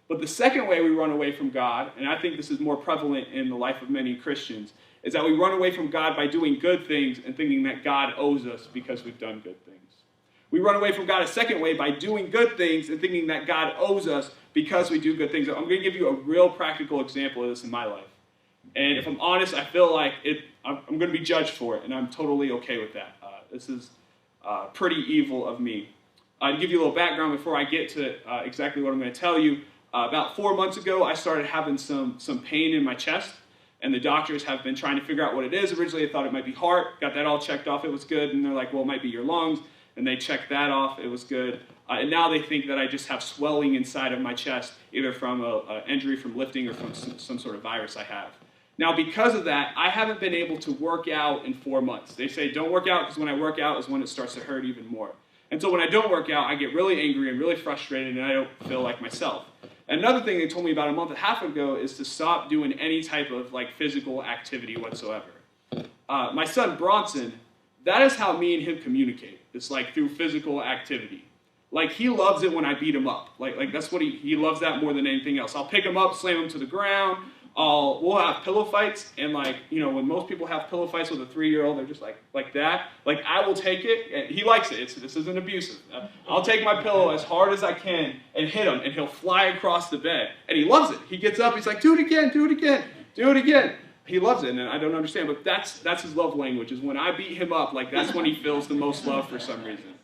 But the second way we run away from God, and I think this is more prevalent in the life of many Christians, is that we run away from God by doing good things and thinking that God owes us because we've done good things. We run away from God a second way by doing good things and thinking that God owes us because we do good things. I'm going to give you a real practical example of this in my life. And if I'm honest, I feel like I'm going to be judged for it, and I'm totally okay with that. This is pretty evil of me. To give you a little background before I get to exactly what I'm going to tell you, about 4 months ago, I started having some pain in my chest, and the doctors have been trying to figure out what it is. Originally, they thought it might be heart. Got that all checked off. It was good. And they're like, well, it might be your lungs. And they checked that off. It was good. And now they think that I just have swelling inside of my chest, either from an injury from lifting or from some sort of virus I have. Now, because of that, I haven't been able to work out in 4 months. They say don't work out because when I work out is when it starts to hurt even more. And so when I don't work out, I get really angry and really frustrated, and I don't feel like myself. Another thing they told me about a month and a half ago is to stop doing any type of physical activity whatsoever. My son Bronson, that is how me and him communicate. It's through physical activity. He loves it when I beat him up. That's what he loves that more than anything else. I'll pick him up, slam him to the ground. We'll have pillow fights, and when most people have pillow fights with a 3-year-old, they're just like that. I will take it, and he likes it. This isn't abusive. I'll take my pillow as hard as I can and hit him, and he'll fly across the bed. And he loves it. He gets up, he's like, do it again, do it again, do it again. He loves it, and I don't understand, but that's his love language, is when I beat him up, that's when he feels the most love for some reason.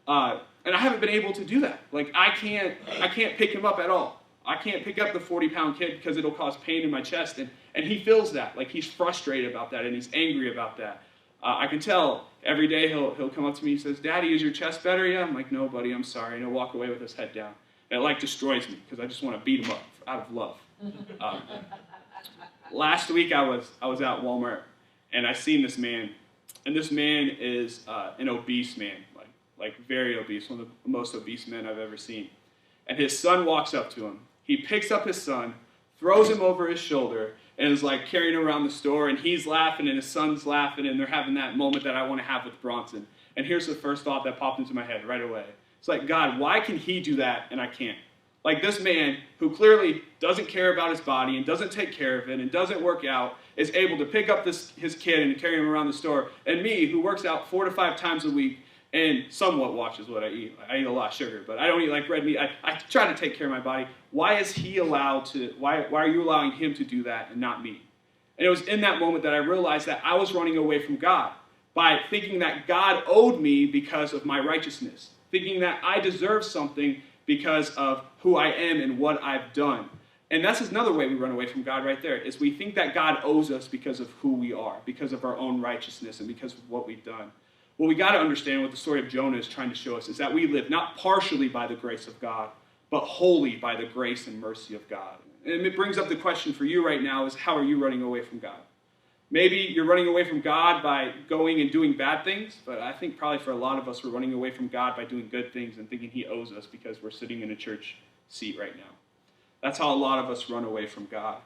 And I haven't been able to do that. I can't pick him up at all. I can't pick up the 40-pound kid because it'll cause pain in my chest, and he feels that. He's frustrated about that, and he's angry about that. I can tell every day he'll come up to me, he says, Daddy, is your chest better yet? I'm like, no, buddy, I'm sorry. And he'll walk away with his head down. And it destroys me because I just want to beat him up out of love. Last week I was at Walmart, and I seen this man, and this man is an obese man, very obese, one of the most obese men I've ever seen. And his son walks up to him. He picks up his son, throws him over his shoulder, and is carrying him around the store, and he's laughing, and his son's laughing, and they're having that moment that I want to have with Bronson. And here's the first thought that popped into my head right away. It's God, why can he do that and I can't? This man who clearly doesn't care about his body and doesn't take care of it and doesn't work out is able to pick up his kid and carry him around the store. And me, who works out 4 to 5 times a week and somewhat watches what I eat. I eat a lot of sugar, but I don't eat red meat. I try to take care of my body. Why is he allowed to? Why are you allowing him to do that and not me? And it was in that moment that I realized that I was running away from God by thinking that God owed me because of my righteousness, thinking that I deserve something because of who I am and what I've done. And that's another way we run away from God right there, is we think that God owes us because of who we are, because of our own righteousness and because of what we've done. What we got to understand, what the story of Jonah is trying to show us, is that we live not partially by the grace of God, but wholly by the grace and mercy of God. And it brings up the question for you right now is, how are you running away from God? Maybe you're running away from God by going and doing bad things, but I think probably for a lot of us, we're running away from God by doing good things and thinking he owes us because we're sitting in a church seat right now. That's how a lot of us run away from God.